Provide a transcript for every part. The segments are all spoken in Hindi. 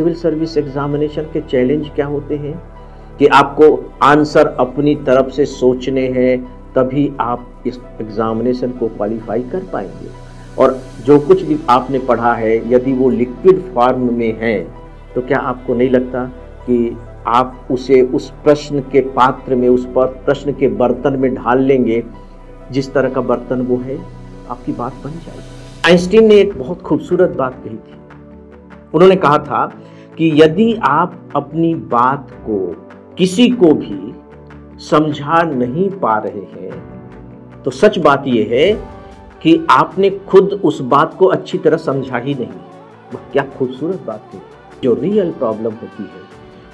सिविल सर्विस एग्जामिनेशन के चैलेंज क्या होते हैं कि आपको आंसर अपनी तरफ से सोचने हैं, तभी आप इस एग्जामिनेशन को क्वालिफाई कर पाएंगे। और जो कुछ भी आपने पढ़ा है यदि वो लिक्विड फॉर्म में है तो क्या आपको नहीं लगता कि आप उसे उस प्रश्न के पात्र में, उस पर प्रश्न के बर्तन में ढाल लेंगे, जिस तरह का बर्तन वो है आपकी बात बन जाएगी। आइंस्टीन ने एक बहुत खूबसूरत बात कही थी। उन्होंने कहा था कि यदि आप अपनी बात को किसी को भी समझा नहीं पा रहे हैं तो सच बात यह है कि आपने खुद उस बात को अच्छी तरह समझा ही नहीं। वह क्या खूबसूरत बात थी। जो रियल प्रॉब्लम होती है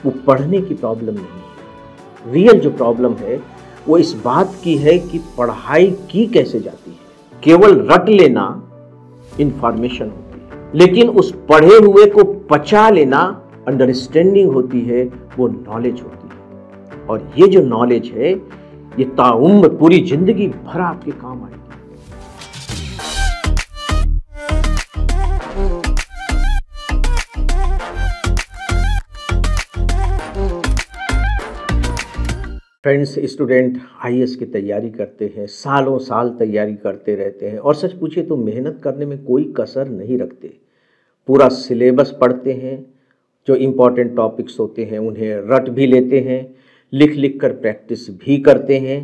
वो पढ़ने की प्रॉब्लम नहीं है। रियल जो प्रॉब्लम है वो इस बात की है कि पढ़ाई की कैसे जाती है। केवल रट लेना इंफॉर्मेशन होती है, लेकिन उस पढ़े हुए को पचा लेना अंडरस्टैंडिंग होती है, वो नॉलेज होती है। और ये जो नॉलेज है ये ताउम्र पूरी जिंदगी भर आपके काम आएगी। फ्रेंड्स, स्टूडेंट आईएएस की तैयारी करते हैं, सालों साल तैयारी करते रहते हैं और सच पूछे तो मेहनत करने में कोई कसर नहीं रखते। पूरा सिलेबस पढ़ते हैं, जो इम्पोर्टेंट टॉपिक्स होते हैं उन्हें रट भी लेते हैं, लिख लिख कर प्रैक्टिस भी करते हैं,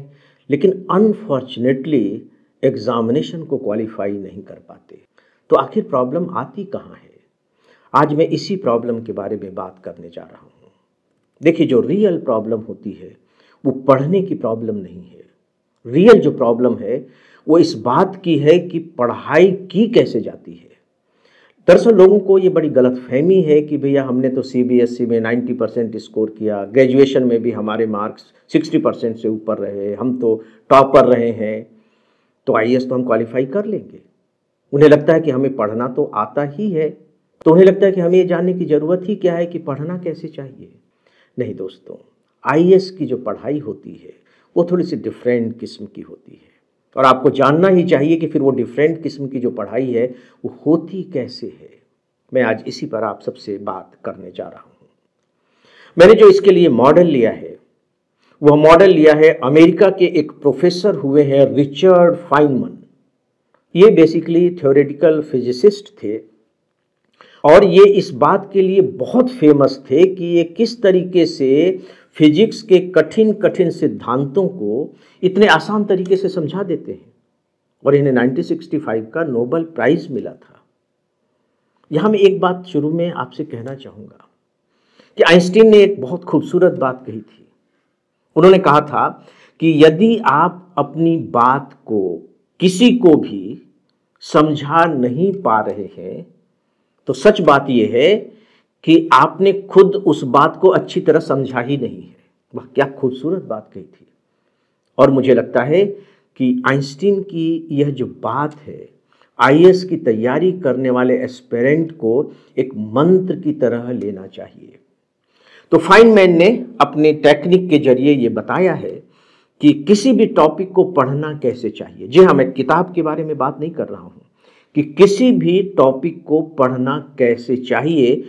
लेकिन अनफॉर्चुनेटली एग्जामिनेशन को क्वालिफाई नहीं कर पाते। तो आखिर प्रॉब्लम आती कहाँ है? आज मैं इसी प्रॉब्लम के बारे में बात करने जा रहा हूँ। देखिए, जो रियल प्रॉब्लम होती है वो पढ़ने की प्रॉब्लम नहीं है। रियल जो प्रॉब्लम है वो इस बात की है कि पढ़ाई की कैसे जाती है। दरअसल लोगों को ये बड़ी गलतफहमी है कि भैया हमने तो सीबीएसई में 90% स्कोर किया, ग्रेजुएशन में भी हमारे मार्क्स 60% से ऊपर रहे, हम तो टॉपर रहे हैं, तो आईएएस तो हम क्वालिफाई कर लेंगे। उन्हें लगता है कि हमें पढ़ना तो आता ही है, तो उन्हें लगता है कि हमें ये जानने की ज़रूरत ही क्या है कि पढ़ना कैसे चाहिए। नहीं दोस्तों, आईएएस की जो पढ़ाई होती है वो थोड़ी सी डिफरेंट किस्म की होती है और आपको जानना ही चाहिए कि फिर वो डिफरेंट किस्म की जो पढ़ाई है वो होती कैसे है। मैं आज इसी पर आप सबसे बात करने जा रहा हूँ। मैंने जो इसके लिए मॉडल लिया है वह मॉडल लिया है अमेरिका के एक प्रोफेसर हुए हैं रिचर्ड फाइनमैन। ये बेसिकली थ्योरेटिकल फिजिसिस्ट थे और ये इस बात के लिए बहुत फेमस थे कि ये किस तरीके से फिजिक्स के कठिन कठिन सिद्धांतों को इतने आसान तरीके से समझा देते हैं। और इन्हें 1965 का नोबेल प्राइज मिला था। यहां मैं एक बात शुरू में आपसे कहना चाहूंगा कि आइंस्टीन ने एक बहुत खूबसूरत बात कही थी। उन्होंने कहा था कि यदि आप अपनी बात को किसी को भी समझा नहीं पा रहे हैं तो सच बात यह है कि आपने खुद उस बात को अच्छी तरह समझा ही नहीं है। वह क्या खूबसूरत बात कही थी। और मुझे लगता है कि आइंस्टीन की यह जो बात है आईएएस की तैयारी करने वाले एस्पिरेंट को एक मंत्र की तरह लेना चाहिए। तो फाइनमैन ने अपने टेक्निक के जरिए ये बताया है कि किसी भी टॉपिक को पढ़ना कैसे चाहिए। जी हाँ, मैं किताब के बारे में बात नहीं कर रहा हूँ कि किसी भी टॉपिक को पढ़ना कैसे चाहिए।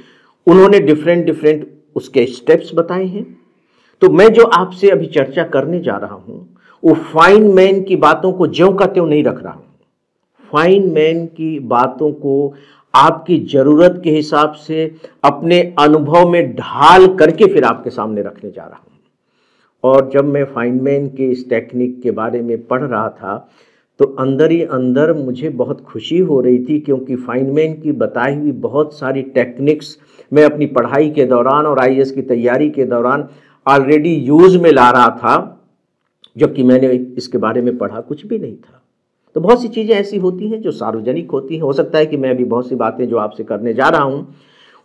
उन्होंने डिफरेंट उसके स्टेप्स बताए हैं। तो मैं जो आपसे अभी चर्चा करने जा रहा हूं वो फाइनमैन की बातों को ज्यों का त्यों नहीं रख रहा हूं। फाइनमैन की बातों को आपकी जरूरत के हिसाब से अपने अनुभव में ढाल करके फिर आपके सामने रखने जा रहा हूं। और जब मैं फाइनमैन के इस टेक्निक के बारे में पढ़ रहा था तो अंदर ही अंदर मुझे बहुत खुशी हो रही थी, क्योंकि फाइनमैन की बताई हुई बहुत सारी टेक्निक्स मैं अपनी पढ़ाई के दौरान और आईएएस की तैयारी के दौरान ऑलरेडी यूज में ला रहा था, जबकि मैंने इसके बारे में पढ़ा कुछ भी नहीं था। तो बहुत सी चीज़ें ऐसी होती हैं जो सार्वजनिक होती हैं। हो सकता है कि मैं अभी बहुत सी बातें जो आपसे करने जा रहा हूँ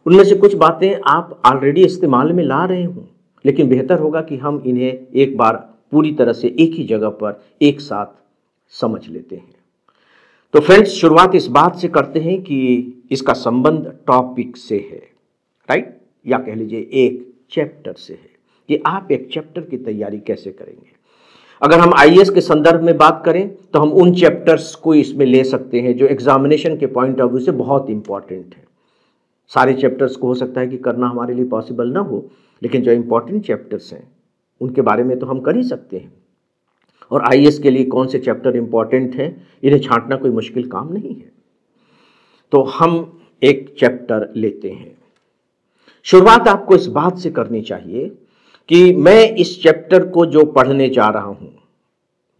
उनमें से कुछ बातें आप ऑलरेडी इस्तेमाल में ला रहे हों, लेकिन बेहतर होगा कि हम इन्हें एक बार पूरी तरह से एक ही जगह पर एक साथ समझ लेते हैं। तो फ्रेंड्स, शुरुआत इस बात से करते हैं कि इसका संबंध टॉपिक से है, राइट, या कह लीजिए एक चैप्टर से है कि आप एक चैप्टर की तैयारी कैसे करेंगे। अगर हम आईएएस के संदर्भ में बात करें तो हम उन चैप्टर्स को इसमें ले सकते हैं जो एग्जामिनेशन के पॉइंट ऑफ व्यू से बहुत इंपॉर्टेंट है। सारे चैप्टर्स को हो सकता है कि करना हमारे लिए पॉसिबल ना हो, लेकिन जो इम्पोर्टेंट चैप्टर्स हैं उनके बारे में तो हम कर ही सकते हैं। और आईएएस के लिए कौन से चैप्टर इम्पोर्टेंट हैं, इन्हें छांटना कोई मुश्किल काम नहीं है। तो हम एक चैप्टर लेते हैं। शुरुआत आपको इस बात से करनी चाहिए कि मैं इस चैप्टर को जो पढ़ने जा रहा हूं,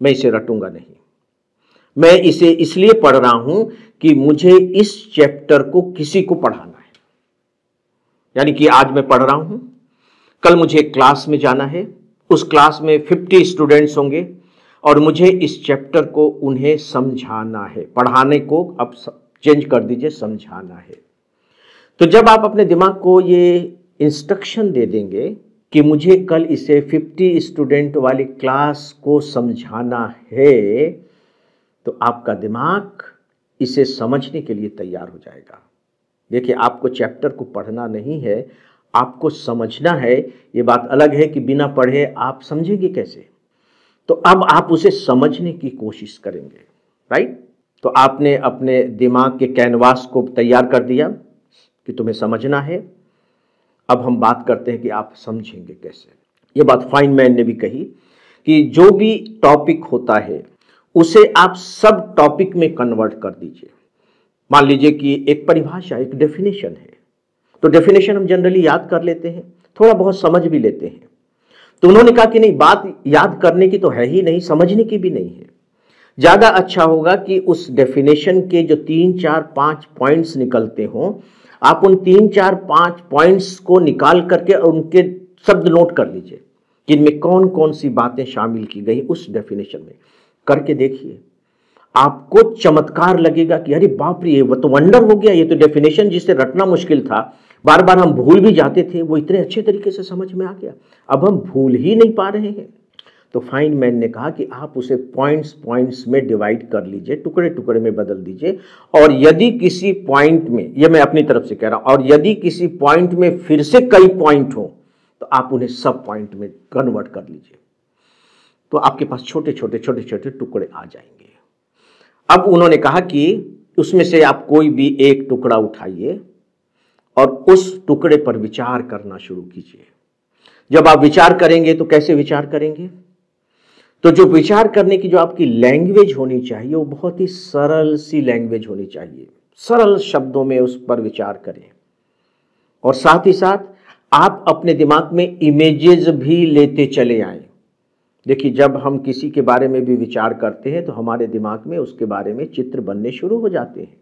मैं इसे रटूंगा नहीं। मैं इसे इसलिए पढ़ रहा हूं कि मुझे इस चैप्टर को किसी को पढ़ाना है। यानी कि आज मैं पढ़ रहा हूं, कल मुझे क्लास में जाना है, उस क्लास में 50 स्टूडेंट्स होंगे और मुझे इस चैप्टर को उन्हें समझाना है। पढ़ाने को अब चेंज कर दीजिए, समझाना है। तो जब आप अपने दिमाग को ये इंस्ट्रक्शन दे देंगे कि मुझे कल इसे 50 स्टूडेंट वाली क्लास को समझाना है, तो आपका दिमाग इसे समझने के लिए तैयार हो जाएगा। देखिए, आपको चैप्टर को पढ़ना नहीं है, आपको समझना है। ये बात अलग है कि बिना पढ़े आप समझेंगे कैसे। तो अब आप उसे समझने की कोशिश करेंगे, राइट। तो आपने अपने दिमाग के कैनवास को तैयार कर दिया कि तुम्हें समझना है। अब हम बात करते हैं कि आप समझेंगे कैसे। ये बात फाइनमैन ने भी कही कि जो भी टॉपिक होता है उसे आप सब टॉपिक में कन्वर्ट कर दीजिए। मान लीजिए कि एक परिभाषा, एक डेफिनेशन है, तो डेफिनेशन हम जनरली याद कर लेते हैं, थोड़ा बहुत समझ भी लेते हैं। तो उन्होंने कहा कि नहीं, बात याद करने की तो है ही नहीं, समझने की भी नहीं है। ज्यादा अच्छा होगा कि उस डेफिनेशन के जो 3, 4, 5 पॉइंट्स निकलते हों, आप उन 3, 4, 5 पॉइंट्स को निकाल करके उनके शब्द नोट कर लीजिए कि इनमें कौन कौन सी बातें शामिल की गई उस डेफिनेशन में। करके देखिए, आपको चमत्कार लगेगा कि अरे बाप रे, ये तो वंडर हो गया। ये तो डेफिनेशन जिसे रटना मुश्किल था, बार बार हम भूल भी जाते थे, वो इतने अच्छे तरीके से समझ में आ गया। अब हम भूल ही नहीं पा रहे हैं। तो फाइनमैन ने कहा कि आप उसे पॉइंट्स में डिवाइड कर लीजिए, टुकड़े टुकड़े में बदल दीजिए। और यदि किसी पॉइंट में, ये मैं अपनी तरफ से कह रहा हूं, और यदि किसी पॉइंट में फिर से कई पॉइंट हो तो आप उन्हें सब पॉइंट में कन्वर्ट कर लीजिए। तो आपके पास छोटे छोटे छोटे छोटे टुकड़े आ जाएंगे। अब उन्होंने कहा कि उसमें से आप कोई भी एक टुकड़ा उठाइए और उस टुकड़े पर विचार करना शुरू कीजिए। जब आप विचार करेंगे तो कैसे विचार करेंगे? तो जो विचार करने की जो आपकी लैंग्वेज होनी चाहिए वो बहुत ही सरल सी लैंग्वेज होनी चाहिए। सरल शब्दों में उस पर विचार करें। और साथ ही साथ आप अपने दिमाग में इमेजेस भी लेते चले आएं। देखिए, जब हम किसी के बारे में भी विचार करते हैं तो हमारे दिमाग में उसके बारे में चित्र बनने शुरू हो जाते हैं।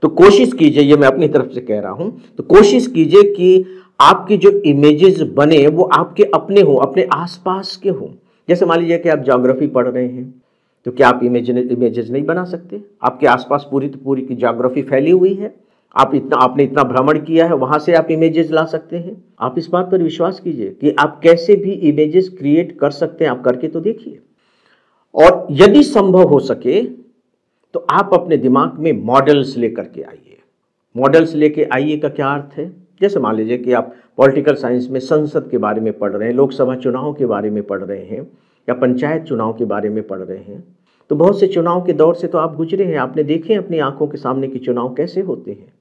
तो कोशिश कीजिए, ये मैं अपनी तरफ से कह रहा हूं, तो कोशिश कीजिए कि आपकी जो इमेजेस बने वो आपके अपने हों, अपने आसपास के हों। जैसे मान लीजिए कि आप ज्योग्राफी पढ़ रहे हैं, तो क्या आप इमेजेस नहीं बना सकते? आपके आसपास पूरी की ज्योग्राफी फैली हुई है, आपने इतना भ्रमण किया है, वहां से आप इमेजेस ला सकते हैं। आप इस बात पर विश्वास कीजिए कि आप कैसे भी इमेजेस क्रिएट कर सकते हैं। आप करके तो देखिए। और यदि संभव हो सके तो आप अपने दिमाग में मॉडल्स लेकर के आइए। मॉडल्स लेके आइए का क्या अर्थ है? जैसे मान लीजिए कि आप पॉलिटिकल साइंस में संसद के बारे में पढ़ रहे हैं, लोकसभा चुनाव के बारे में पढ़ रहे हैं, या पंचायत चुनाव के बारे में पढ़ रहे हैं। तो बहुत से चुनाव के दौर से तो आप गुजरे हैं, आपने देखे अपनी आंखों के सामने कि चुनाव कैसे होते हैं।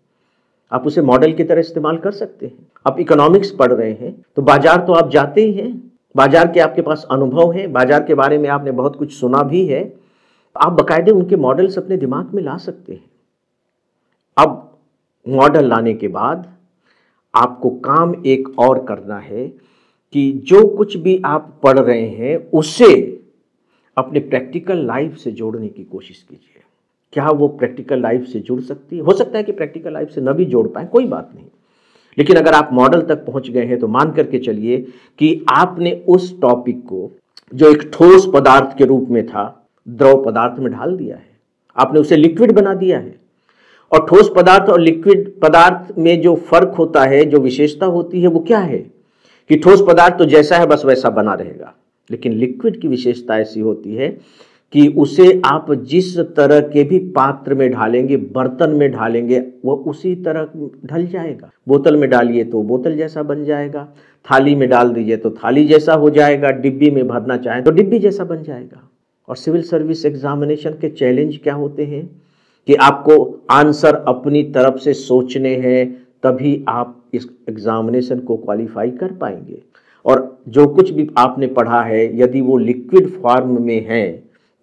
आप उसे मॉडल की तरह इस्तेमाल कर सकते हैं। आप इकोनॉमिक्स पढ़ रहे हैं तो बाजार तो आप जाते ही हैं, बाजार के आपके पास अनुभव है, बाजार के बारे में आपने बहुत कुछ सुना भी है। आप बाकायदे उनके मॉडल्स अपने दिमाग में ला सकते हैं। अब मॉडल लाने के बाद आपको काम एक और करना है कि जो कुछ भी आप पढ़ रहे हैं उसे अपने प्रैक्टिकल लाइफ से जोड़ने की कोशिश कीजिए। क्या वो प्रैक्टिकल लाइफ से जुड़ सकती है? हो सकता है कि प्रैक्टिकल लाइफ से न भी जोड़ पाए, कोई बात नहीं। लेकिन अगर आप मॉडल तक पहुंच गए हैं तो मान करके चलिए कि आपने उस टॉपिक को, जो एक ठोस पदार्थ के रूप में था, द्रव पदार्थ में ढाल दिया है। आपने उसे लिक्विड बना दिया है। और ठोस पदार्थ और लिक्विड पदार्थ में जो फर्क होता है, जो विशेषता होती है, वो क्या है कि ठोस पदार्थ तो जैसा है बस वैसा बना रहेगा, लेकिन लिक्विड की विशेषता ऐसी होती है कि उसे आप जिस तरह के भी पात्र में ढालेंगे, बर्तन में ढालेंगे, वो उसी तरह ढल जाएगा। बोतल में डालिए तो बोतल जैसा बन जाएगा, थाली में डाल दीजिए तो थाली जैसा हो जाएगा, डिब्बी में भरना चाहें तो डिब्बी जैसा बन जाएगा। और सिविल सर्विस एग्जामिनेशन के चैलेंज क्या होते हैं कि आपको आंसर अपनी तरफ से सोचने हैं, तभी आप इस एग्जामिनेशन को क्वालिफाई कर पाएंगे। और जो कुछ भी आपने पढ़ा है यदि वो लिक्विड फॉर्म में है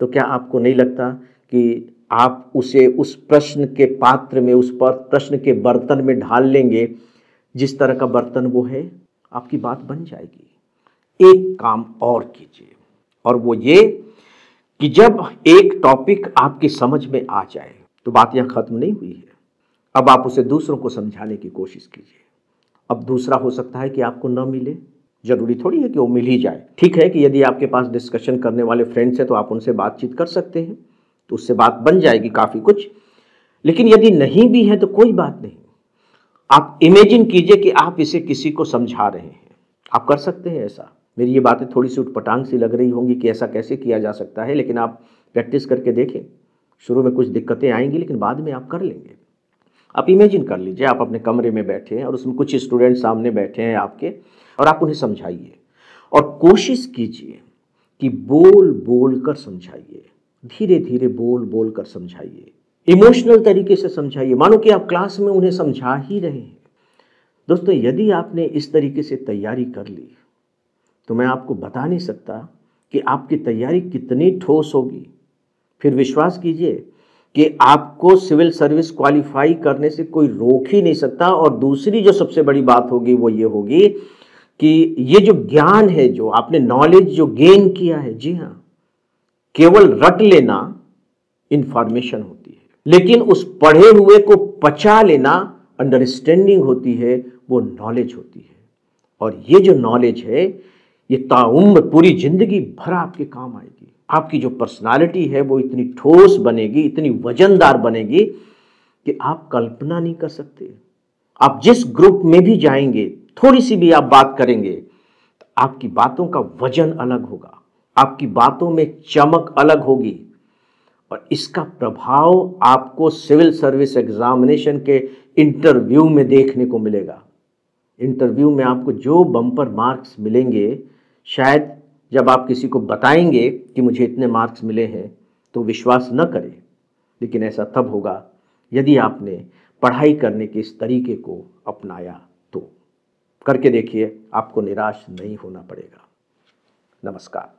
तो क्या आपको नहीं लगता कि आप उसे उस प्रश्न के पात्र में, उस पर प्रश्न के बर्तन में ढाल लेंगे, जिस तरह का बर्तन वो है आपकी बात बन जाएगी। एक काम और कीजिए, और वो ये कि जब एक टॉपिक आपकी समझ में आ जाए तो बात यहां खत्म नहीं हुई है, अब आप उसे दूसरों को समझाने की कोशिश कीजिए। अब दूसरा हो सकता है कि आपको न मिले, जरूरी थोड़ी है कि वो मिल ही जाए। ठीक है कि यदि आपके पास डिस्कशन करने वाले फ्रेंड्स हैं तो आप उनसे बातचीत कर सकते हैं, तो उससे बात बन जाएगी काफ़ी कुछ। लेकिन यदि नहीं भी है तो कोई बात नहीं, आप इमेजिन कीजिए कि आप इसे किसी को समझा रहे हैं, आप कर सकते हैं ऐसा। मेरी ये बातें थोड़ी सी उटपटांग सी लग रही होंगी कि ऐसा कैसे किया जा सकता है, लेकिन आप प्रैक्टिस करके देखें। शुरू में कुछ दिक्कतें आएंगी लेकिन बाद में आप कर लेंगे। आप इमेजिन कर लीजिए आप अपने कमरे में बैठे हैं और उसमें कुछ स्टूडेंट सामने बैठे हैं आपके, और आप उन्हें समझाइए और कोशिश कीजिए कि बोल बोल कर समझाइए, धीरे धीरे बोल बोल कर समझाइए, इमोशनल तरीके से समझाइए, मानो कि आप क्लास में उन्हें समझा ही रहे हैं। दोस्तों, यदि आपने इस तरीके से तैयारी कर ली तो मैं आपको बता नहीं सकता कि आपकी तैयारी कितनी ठोस होगी। फिर विश्वास कीजिए कि आपको सिविल सर्विस क्वालिफाई करने से कोई रोक ही नहीं सकता। और दूसरी जो सबसे बड़ी बात होगी वो ये होगी कि ये जो ज्ञान है, जो आपने नॉलेज जो गेन किया है, जी हाँ, केवल रट लेना इंफॉर्मेशन होती है, लेकिन उस पढ़े हुए को पचा लेना अंडरस्टैंडिंग होती है, वो नॉलेज होती है। और ये जो नॉलेज है ये ताउम्र पूरी जिंदगी भर आपके काम आएगी। आपकी जो पर्सनालिटी है वो इतनी ठोस बनेगी, इतनी वजनदार बनेगी कि आप कल्पना नहीं कर सकते। आप जिस ग्रुप में भी जाएंगे, थोड़ी सी भी आप बात करेंगे तो आपकी बातों का वजन अलग होगा, आपकी बातों में चमक अलग होगी, और इसका प्रभाव आपको सिविल सर्विस एग्जामिनेशन के इंटरव्यू में देखने को मिलेगा। इंटरव्यू में आपको जो बम्पर मार्क्स मिलेंगे, शायद जब आप किसी को बताएंगे कि मुझे इतने मार्क्स मिले हैं तो विश्वास न करें, लेकिन ऐसा तब होगा यदि आपने पढ़ाई करने के इस तरीके को अपनाया। तो करके देखिए, आपको निराश नहीं होना पड़ेगा। नमस्कार।